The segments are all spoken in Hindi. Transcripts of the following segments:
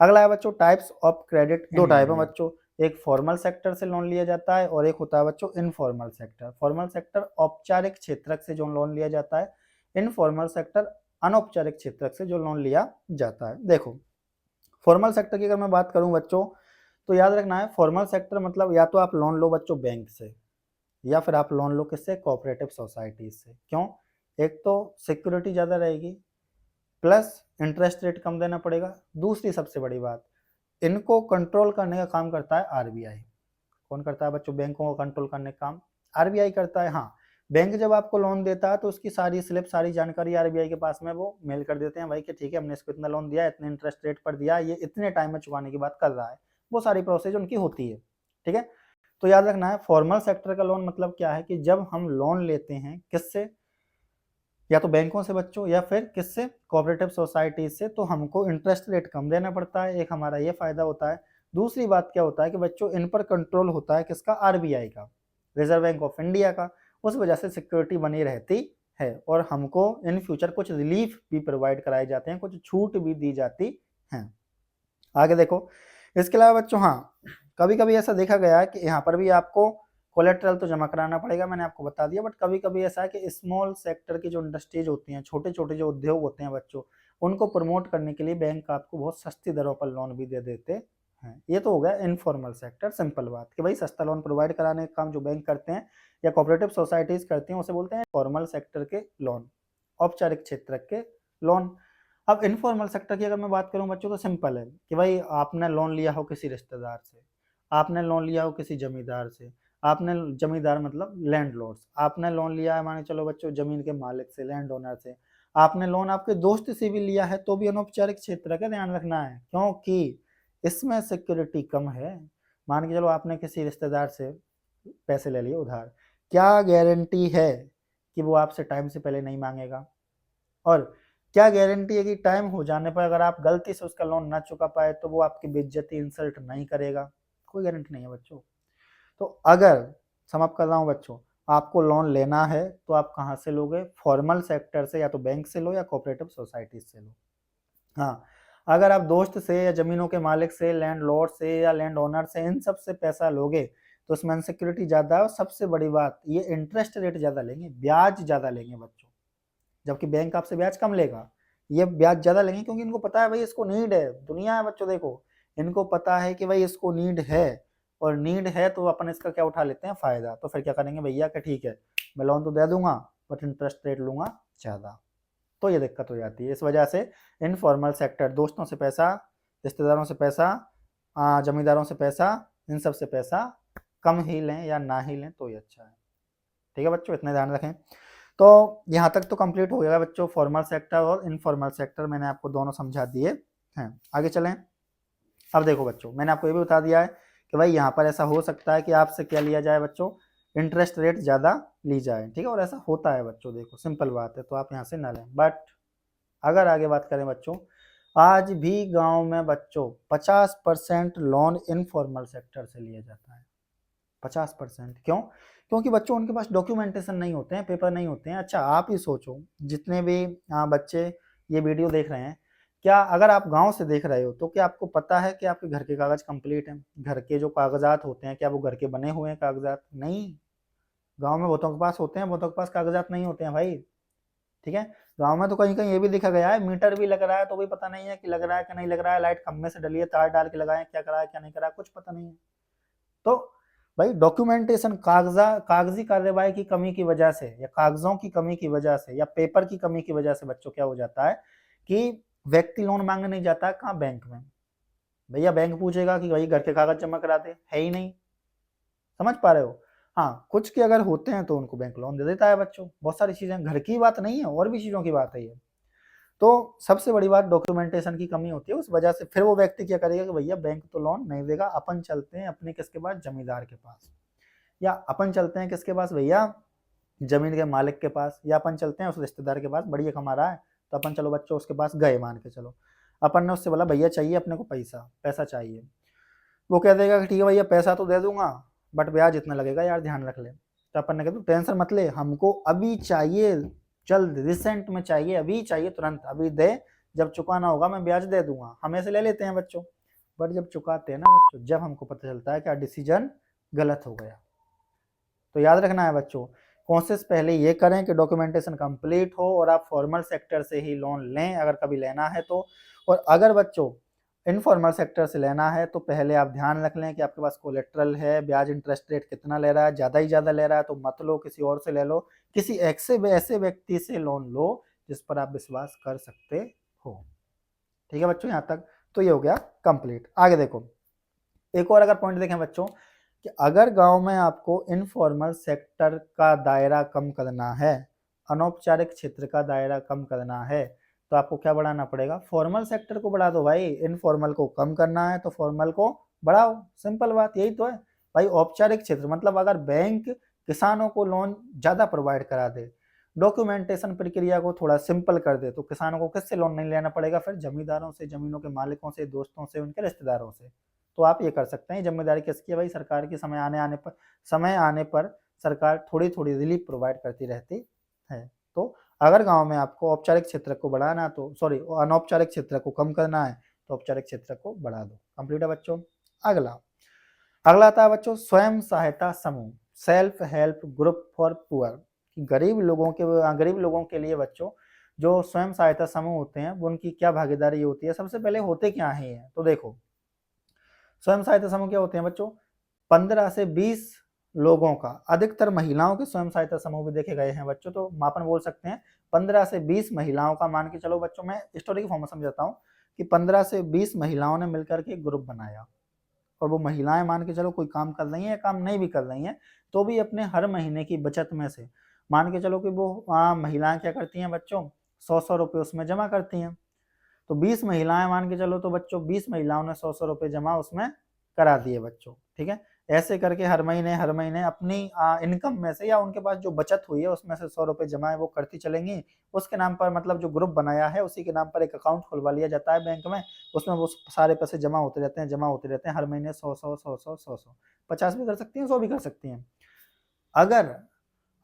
अगला है बच्चों टाइप्स ऑफ क्रेडिट। दो टाइप है बच्चों, एक फॉर्मल सेक्टर से लोन लिया जाता है और एक होता है बच्चों इनफॉर्मल सेक्टर। फॉर्मल सेक्टर औपचारिक क्षेत्र से जो लोन लिया जाता है, इनफॉर्मल सेक्टर अनौपचारिक क्षेत्र से जो लोन लिया जाता है। देखो फॉर्मल सेक्टर की अगर मैं बात करूं बच्चों, तो याद रखना है फॉर्मल सेक्टर मतलब या तो आप लोन लो बच्चों बैंक से, या फिर आप लोन लो किससे, कोऑपरेटिव सोसाइटी से। क्यों? एक तो सिक्योरिटी ज़्यादा रहेगी, प्लस इंटरेस्ट रेट कम देना पड़ेगा। दूसरी सबसे बड़ी बात, इनको कंट्रोल करने का काम करता है आरबीआई। कौन करता है बच्चों? बैंकों को कंट्रोल करने का काम आरबीआई करता है। हाँ, बैंक जब आपको लोन देता है तो उसकी सारी स्लिप, सारी जानकारी आरबीआई के पास में वो मेल कर देते हैं भाई कि ठीक है हमने इसको इतना लोन दिया, इतने इंटरेस्ट रेट पर दिया, ये इतने टाइम में चुकाने की बात कर रहा है। वो सारी प्रोसेस उनकी होती है। ठीक है, तो याद रखना है फॉर्मल सेक्टर का लोन मतलब क्या है कि जब हम लोन लेते हैं किससे, या तो बैंकों से बच्चों या फिर किससे, कोऑपरेटिव सोसाइटी से, तो हमको इंटरेस्ट रेट कम देना पड़ता है। एक हमारा ये फायदा होता है। दूसरी बात क्या होता है कि बच्चों इन पर कंट्रोल होता है किसका? आरबीआई का, रिजर्व बैंक ऑफ इंडिया का। उस वजह से सिक्योरिटी बनी रहती है और हमको इन फ्यूचर कुछ रिलीफ भी प्रोवाइड कराए जाते हैं, कुछ छूट भी दी जाती हैं। आगे देखो, इसके अलावा बच्चों हाँ, कभी कभी ऐसा देखा गया है कि यहाँ पर भी आपको कोलेट्रल तो जमा कराना पड़ेगा, मैंने आपको बता दिया। बट कभी कभी ऐसा है कि स्मॉल सेक्टर की जो इंडस्ट्रीज होती हैं, छोटे छोटे जो उद्योग होते हैं बच्चों, उनको प्रमोट करने के लिए बैंक आपको बहुत सस्ती दरों पर लोन भी दे देते हैं। ये तो हो गया इनफॉर्मल सेक्टर, सिंपल बात कि भाई सस्ता लोन प्रोवाइड कराने का काम जो बैंक करते हैं या कोऑपरेटिव सोसाइटीज करती हैं उसे बोलते हैं फॉर्मल सेक्टर के लोन, औपचारिक क्षेत्र के लोन। अब इनफॉर्मल सेक्टर की अगर मैं बात करूं बच्चों तो सिंपल है कि भाई आपने लोन लिया हो किसी रिश्तेदार से, आपने लोन लिया हो किसी जमींदार से, आपने जमींदार मतलब लैंडलॉर्ड्स, आपने लोन लिया है मान चलो बच्चों जमीन के मालिक से, लैंड ओनर से, आपने लोन आपके दोस्त से भी लिया है तो भी अनौपचारिक क्षेत्र का ध्यान रखना है, क्योंकि इसमें सिक्योरिटी कम है। मान के चलो आपने किसी रिश्तेदार से पैसे ले लिए उधार, क्या गारंटी है कि वो आपसे टाइम से पहले नहीं मांगेगा? और क्या गारंटी है कि टाइम हो जाने पर अगर आप गलती से उसका लोन ना चुका पाए तो वो आपकी बेइज्जती, इंसल्ट नहीं करेगा? कोई गारंटी नहीं है बच्चों। तो अगर समाप्त कर रहा हूँ बच्चों, आपको लोन लेना है तो आप कहाँ से लोगे? फॉर्मल सेक्टर से, या तो बैंक से लो या कोऑपरेटिव सोसाइटी से लो। हाँ, अगर आप दोस्त से या जमीनों के मालिक से, लैंडलॉर्ड से या लैंड ओनर से, इन सब से पैसा लोगे तो उसमें अनसिक्योरिटी ज्यादा है और सबसे बड़ी बात ये इंटरेस्ट रेट ज्यादा लेंगे, ब्याज ज्यादा लेंगे बच्चों। जबकि बैंक आपसे ब्याज कम लेगा, ये ब्याज ज्यादा लेंगे क्योंकि इनको पता है भाई इसको नीड है। दुनिया है बच्चों, देखो इनको पता है कि भाई इसको नीड है, और नीड है तो अपन इसका क्या उठा लेते हैं? फायदा। तो फिर क्या करेंगे भैया कि ठीक है मैं लोन तो दे दूंगा बट इंटरेस्ट रेट लूंगा ज्यादा। तो ये दिक्कत हो जाती है। इस वजह से इनफॉर्मल सेक्टर, दोस्तों से पैसा, रिश्तेदारों से पैसा, जमींदारों से पैसा, इन सब से पैसा कम ही लें या ना ही लें तो ये अच्छा है। ठीक है बच्चों, इतना ध्यान रखें। तो यहाँ तक तो कंप्लीट हो गया बच्चों, फॉर्मल सेक्टर और इनफॉर्मल सेक्टर मैंने आपको दोनों समझा दिए हैं। आगे चलें। अब देखो बच्चों, मैंने आपको ये भी बता दिया है कि भाई यहाँ पर ऐसा हो सकता है कि आपसे क्या लिया जाए बच्चों? इंटरेस्ट रेट ज़्यादा ली जाए। ठीक है, और ऐसा होता है बच्चों, देखो सिंपल बात है, तो आप यहाँ से ना लें। बट अगर आगे बात करें बच्चों, आज भी गांव में बच्चों 50% लोन इनफॉर्मल सेक्टर से लिया जाता है। 50%। क्यों? क्योंकि बच्चों उनके पास डॉक्यूमेंटेशन नहीं होते हैं, पेपर नहीं होते हैं। अच्छा आप ही सोचो, जितने भी बच्चे ये वीडियो देख रहे हैं, क्या अगर आप गांव से देख रहे हो तो क्या आपको पता है कि आपके घर के कागज कंप्लीट हैं? घर के जो कागजात होते हैं क्या वो घर के बने हुए हैं कागजात? नहीं। गांव में बहुतों के पास होते हैं, बहुतों के पास कागजात नहीं होते हैं भाई। ठीक है, गांव में तो कहीं कहीं ये भी लिखा गया है मीटर भी लग रहा है तो भी पता नहीं है कि लग रहा है कि नहीं लग रहा है, लाइट खंभे से डली है, तार डाल के लगाए, क्या करा है क्या नहीं करा, कुछ पता नहीं है। तो भाई डॉक्यूमेंटेशन, कागजी कार्यवाही की कमी की वजह से या कागजों की कमी की वजह से या पेपर की कमी की वजह से बच्चों क्या हो जाता है कि व्यक्ति लोन मांगने नहीं जाता है। कहाँ? बैंक में। भैया बैंक पूछेगा कि भाई घर के कागज जमा करा दे, है ही नहीं। समझ पा रहे हो? हाँ, कुछ के अगर होते हैं तो उनको बैंक लोन दे देता है बच्चों। बहुत सारी चीजें, घर की बात नहीं है और भी चीजों की बात है ये। तो सबसे बड़ी बात डॉक्यूमेंटेशन की कमी होती है, उस वजह से फिर वो व्यक्ति क्या करेगा कि भैया बैंक तो लोन नहीं देगा, अपन चलते हैं अपने किसके पास? जमींदार के पास, या अपन चलते हैं किसके पास भैया? जमीन के मालिक के पास, या अपन चलते हैं उस रिश्तेदार के पास, बढ़िया कमा रहा है तो अपन चलो बच्चों उसके पास गए। मान के चलो अपन ने उससे बोला भैया चाहिए अपने को पैसा, पैसा चाहिए। वो कह देगा कि ठीक है भैया पैसा तो दे दूंगा बट ब्याज इतना लगेगा यार, ध्यान रख ले। तो अपन ने कहा टेंशन मत ले, हमको अभी चाहिए, जल्द रिसेंट में चाहिए, अभी चाहिए, तुरंत अभी दे, जब चुकाना होगा मैं ब्याज दे दूंगा, हम ऐसे ले लेते हैं बच्चों। बट जब चुकाते हैं ना बच्चों, जब हमको पता चलता है कि डिसीजन गलत हो गया। तो याद रखना है बच्चों, कोशिश पहले ये करें कि डॉक्यूमेंटेशन कंप्लीट हो और आप फॉर्मल सेक्टर से ही लोन लें अगर कभी लेना है तो। और अगर बच्चों इनफॉर्मल सेक्टर से लेना है तो पहले आप ध्यान रख लें कि आपके पास कोलेट्रल है, ब्याज इंटरेस्ट रेट कितना ले रहा है, ज़्यादा ही ज़्यादा ले रहा है तो मत लो, किसी और से ले लो, किसी ऐसे व्यक्ति से लोन लो जिस पर आप विश्वास कर सकते हो। ठीक है बच्चों, यहाँ तक तो ये हो गया कंप्लीट। आगे देखो, एक और अगर पॉइंट देखें बच्चों कि अगर गांव में आपको इनफॉर्मल सेक्टर का दायरा कम करना है, अनौपचारिक क्षेत्र का दायरा कम करना है, तो आपको क्या बढ़ाना पड़ेगा, फॉर्मल सेक्टर को बढ़ा दो भाई। इनफॉर्मल को कम करना है तो फॉर्मल को बढ़ाओ, सिंपल बात यही तो है भाई। औपचारिक क्षेत्र मतलब अगर बैंक किसानों को लोन ज्यादा प्रोवाइड करा दे, डॉक्यूमेंटेशन प्रक्रिया को थोड़ा सिंपल कर दे, तो किसानों को किससे लोन नहीं लेना पड़ेगा, फिर जमींदारों से, जमीनों के मालिकों से, दोस्तों से, उनके रिश्तेदारों से। तो आप ये कर सकते हैं, जिम्मेदारी किसकी है भाई, सरकार की। समय आने पर सरकार थोड़ी थोड़ी रिलीफ प्रोवाइड करती रहती है। तो अगर गांव में आपको औपचारिक क्षेत्र को बढ़ाना तो सॉरी अनौपचारिक क्षेत्र को कम करना है तो औपचारिक क्षेत्र को बढ़ा दो। कंप्लीट है बच्चों। अगला अगला आता है बच्चों स्वयं सहायता समूह, self help group for poor. गरीब लोगों के लिए बच्चों जो स्वयं सहायता समूह होते हैं उनकी क्या भागीदारी होती है, सबसे पहले होते क्या है तो देखो, स्वयं सहायता समूह क्या होते हैं बच्चों, 15 से 20 लोगों का, अधिकतर महिलाओं के स्वयं सहायता समूह भी देखे गए हैं बच्चों, तो मापन बोल सकते हैं 15 से 20 महिलाओं का। मान के चलो बच्चों, मैं स्टोरी की फॉर्म में समझाता हूँ कि 15 से 20 महिलाओं ने मिलकर के ग्रुप बनाया, और वो महिलाएं मान के चलो कोई काम कर रही हैं या काम नहीं भी कर रही हैं तो भी अपने हर महीने की बचत में से मान के चलो कि वो महिलाएं क्या करती हैं बच्चों, 100 रुपये उसमें जमा करती हैं। तो 20 महिलाएं मान के चलो तो बच्चों 20 महिलाओं ने 100 रुपये जमा उसमें करा दिए बच्चों। ठीक है, ऐसे करके हर महीने अपनी इनकम में से या उनके पास जो बचत हुई है उसमें से 100 रुपये जमा है वो करती चलेंगी। उसके नाम पर मतलब जो ग्रुप बनाया है उसी के नाम पर एक अकाउंट खुलवा लिया जाता है बैंक में, उसमें वो सारे पैसे जमा होते रहते हैं हर महीने 100 50 भी कर सकती हैं, 100 भी कर सकती हैं। अगर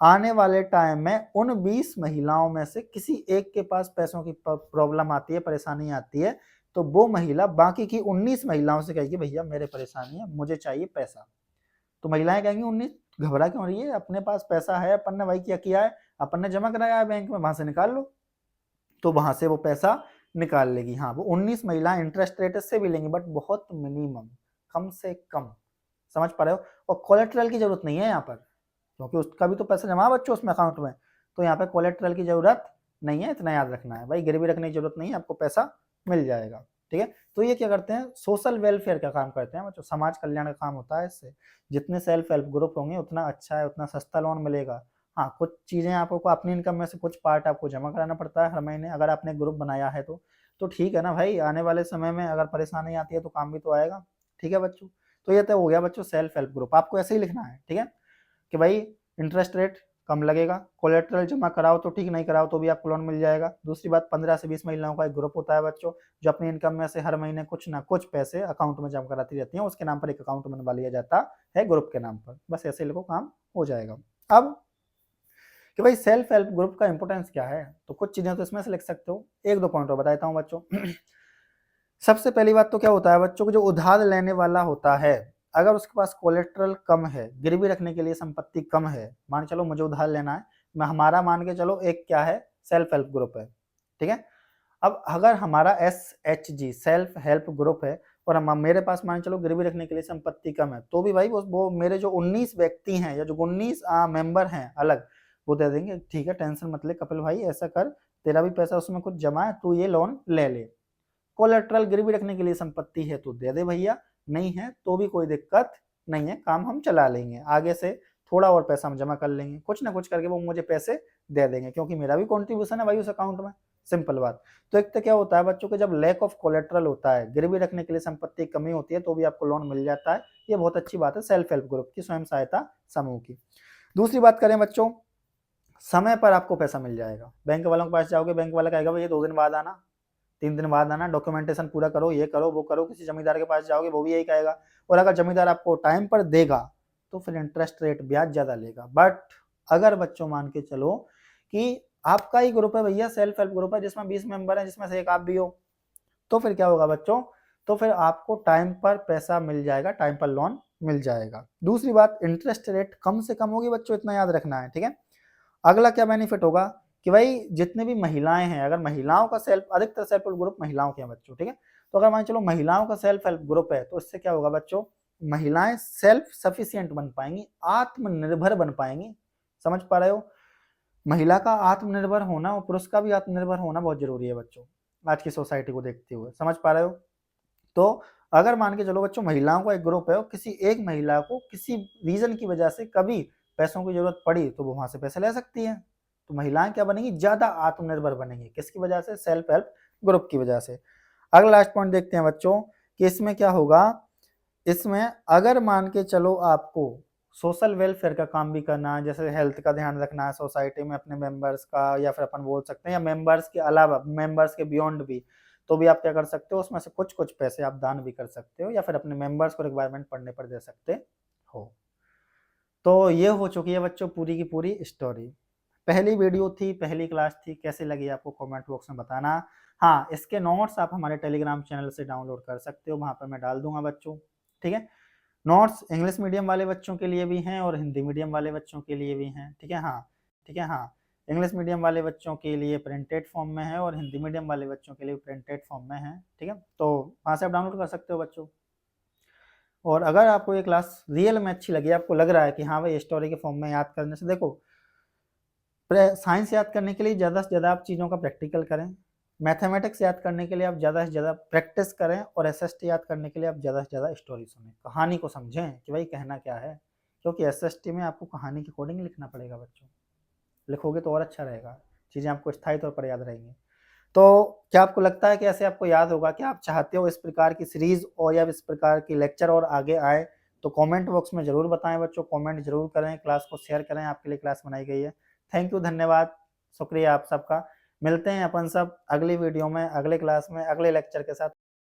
आने वाले टाइम में उन 20 महिलाओं में से किसी एक के पास पैसों की प्रॉब्लम आती है, परेशानी आती है, तो वो महिला बाकी की 19 महिलाओं से कहेगी भैया मेरे परेशानी है, मुझे चाहिए पैसा। तो महिलाएं कहेंगी 19 घबरा क्यों रही है, अपने पास पैसा है, अपन ने भाई क्या किया है, अपन ने जमा कराया है बैंक में, वहां से निकाल लो। तो वहां से वो पैसा निकाल लेगी। हाँ, वो 19 महिलाएं इंटरेस्ट रेट से भी लेंगी बट बहुत मिनिमम, कम से कम। समझ पा रहे हो। और कोलेट्रल की जरूरत नहीं है यहाँ पर, क्योंकि उसका भी तो पैसा जमा बच्चों उसमें अकाउंट में, तो यहाँ पे कोलेट्रल की जरूरत नहीं है, इतना याद रखना है भाई। गिरवी रखने की जरूरत नहीं है, आपको पैसा मिल जाएगा। ठीक है, तो ये क्या करते हैं, सोशल वेलफेयर का काम करते हैं बच्चों, समाज कल्याण का काम होता है इससे। जितने सेल्फ हेल्प ग्रुप होंगे उतना अच्छा है, उतना सस्ता लोन मिलेगा। हाँ, कुछ चीजें आपको अपनी इनकम में से कुछ पार्ट आपको जमा कराना पड़ता है हर महीने, अगर आपने ग्रुप बनाया है तो ठीक है ना भाई, आने वाले समय में अगर परेशानी आती है तो काम भी तो आएगा। ठीक है बच्चों, तो ये तो हो गया बच्चों सेल्फ हेल्प ग्रुप। आपको ऐसे ही लिखना है, ठीक है, कि भाई इंटरेस्ट रेट कम लगेगा, कोलेट्रल जमा कराओ तो ठीक, नहीं कराओ तो भी आपको लोन मिल जाएगा। दूसरी बात, 15 से 20 महिलाओं का एक ग्रुप होता है बच्चों, जो अपनी इनकम में से हर महीने कुछ ना कुछ पैसे अकाउंट में जमा कराती रहती हैं, उसके नाम पर एक अकाउंट बनवा लिया जाता है ग्रुप के नाम पर। बस ऐसे लिखो, काम हो जाएगा। अब कि भाई सेल्फ हेल्प ग्रुप का इंपोर्टेंस क्या है, तो कुछ चीजें तो इसमें से लिख सकते हो, एक दो पॉइंट और बताता हूँ बच्चों। सबसे पहली बात तो क्या होता है बच्चों को, जो उधार लेने वाला होता है अगर उसके पास कोलेट्रल कम है, गिरवी रखने के लिए संपत्ति कम है, मान चलो मुझे उधार लेना है, मैं हमारा मान के चलो एक क्या है, सेल्फ हेल्प ग्रुप है। ठीक है, अब अगर हमारा SHG सेल्फ हेल्प ग्रुप है और मेरे पास मान चलो गिरवी रखने के लिए संपत्ति कम है, तो भी भाई वो मेरे जो 19 व्यक्ति हैं या जो 19 मेंबर हैं अलग, वो दे देंगे ठीक है, टेंशन मत ले कपिल भाई, ऐसा कर, तेरा भी पैसा उसमें कुछ जमा है, तू ये लोन ले ले। कोलेट्रल गिरवी रखने के लिए संपत्ति है तो दे दे भैया, नहीं है तो भी कोई दिक्कत नहीं है, काम हम चला लेंगे, आगे से थोड़ा और पैसा हम जमा कर लेंगे, कुछ ना कुछ करके वो मुझे पैसे दे देंगे, क्योंकि मेरा भी कॉन्ट्रीब्यूशन है भाई उस अकाउंट में। सिंपल बात। तो एक तो क्या होता है बच्चों के, जब लैक ऑफ कोलेट्रल होता है, गिरवी रखने के लिए संपत्ति कमी होती है, तो भी आपको लोन मिल जाता है। ये बहुत अच्छी बात है सेल्फ हेल्प ग्रुप की, स्वयं सहायता समूह की। दूसरी बात करें बच्चों, समय पर आपको पैसा मिल जाएगा। बैंक वालों के पास जाओगे, बैंक वाला कहेगा भैया 2 दिन बाद आना, 3 दिन बाद आना, डॉक्यूमेंटेशन पूरा करो, ये करो वो करो। किसी जमींदार के पास जाओगे वो भी यही कहेगा, और अगर जमींदार आपको टाइम पर देगा तो फिर इंटरेस्ट रेट ब्याज ज्यादा लेगा। बट अगर बच्चों मान के चलो कि आपका ही ग्रुप है भैया, सेल्फ हेल्प ग्रुप है जिसमें 20 मेंबर हैं, जिसमें से एक आप भी हो, तो फिर क्या होगा बच्चों, तो फिर आपको टाइम पर पैसा मिल जाएगा, टाइम पर लोन मिल जाएगा। दूसरी बात, इंटरेस्ट रेट कम से कम होगी बच्चों, इतना याद रखना है, ठीक है। अगला क्या बेनिफिट होगा कि भाई जितने भी महिलाएं हैं, अगर महिलाओं का अधिकतर सेल्फ हेल्प ग्रुप महिलाओं के हैं बच्चों, ठीक है, तो अगर मान चलो महिलाओं का सेल्फ हेल्प ग्रुप है, तो इससे क्या होगा बच्चों, महिलाएं सेल्फ सफिशिएंट बन पाएंगी, आत्मनिर्भर बन पाएंगी। समझ पा रहे हो, महिला का आत्मनिर्भर होना और पुरुष का भी आत्मनिर्भर होना बहुत जरूरी है बच्चों, आज की सोसाइटी को देखते हुए। समझ पा रहे हो, तो अगर मान के चलो बच्चों महिलाओं का एक ग्रुप है और किसी एक महिला को किसी रीजन की वजह से कभी पैसों की जरूरत पड़ी तो वो वहां से पैसे ले सकती है, तो महिलाएं क्या बनेंगी, ज्यादा आत्मनिर्भर बनेंगी, किसकी वजह से, सेल्फ हेल्प ग्रुप की वजह से। अगला लास्ट पॉइंट देखते हैं बच्चों कि इसमें क्या होगा, इसमें अगर मान के चलो आपको सोशल वेलफेयर का काम भी करना है, जैसे हेल्थ का ध्यान रखना है सोसाइटी में अपने मेंबर्स का, या फिर अपन बोल सकते हैं या मेंबर्स के अलावा, मेंबर्स के बियॉन्ड भी, तो भी आप क्या कर सकते हो, उसमें से कुछ कुछ पैसे आप दान भी कर सकते हो, या फिर अपने मेंबर्स को रिक्वायरमेंट पड़ने पर दे सकते हो। तो ये हो चुकी है बच्चों पूरी की पूरी स्टोरी। पहली वीडियो थी, पहली क्लास थी, कैसी लगी आपको कमेंट बॉक्स में बताना। हाँ, इसके नोट्स आप हमारे टेलीग्राम चैनल से डाउनलोड कर सकते हो, वहाँ पर मैं डाल दूंगा बच्चों, ठीक है। नोट्स इंग्लिश मीडियम वाले बच्चों के लिए भी हैं और हिंदी मीडियम वाले बच्चों के लिए भी हैं, ठीक है। हाँ, ठीक है, हाँ, इंग्लिश मीडियम वाले बच्चों के लिए प्रिंटेड फॉर्म में है और हिंदी मीडियम वाले बच्चों के लिए प्रिंटेड फॉर्म में है, ठीक है, तो वहाँ से आप डाउनलोड कर सकते हो बच्चों। और अगर आपको ये क्लास रियल में अच्छी लगी, आपको लग रहा है कि हाँ भाई स्टोरी के फॉर्म में याद करने से, देखो साइंस याद करने के लिए ज़्यादा से ज़्यादा आप चीज़ों का प्रैक्टिकल करें, मैथमेटिक्स याद करने के लिए आप ज़्यादा से ज़्यादा प्रैक्टिस करें, और एसएसटी याद करने के लिए आप ज़्यादा से ज़्यादा स्टोरी सुनें, कहानी को समझें कि भाई कहना क्या है, क्योंकि एसएसटी में आपको कहानी के अकॉर्डिंग लिखना पड़ेगा बच्चों, लिखोगे तो और अच्छा रहेगा, चीज़ें आपको स्थायी तौर पर याद रहेंगी। तो क्या आपको लगता है कि ऐसे आपको याद होगा, कि आप चाहते हो इस प्रकार की सीरीज और या इस प्रकार की लेक्चर और आगे आए, तो कमेंट बॉक्स में जरूर बताएं बच्चों, कमेंट जरूर करें, क्लास को शेयर करें, आपके लिए क्लास बनाई गई है। थैंक यू, धन्यवाद, शुक्रिया आप सबका। मिलते हैं अपन सब अगली वीडियो में, अगले क्लास में, अगले लेक्चर के साथ।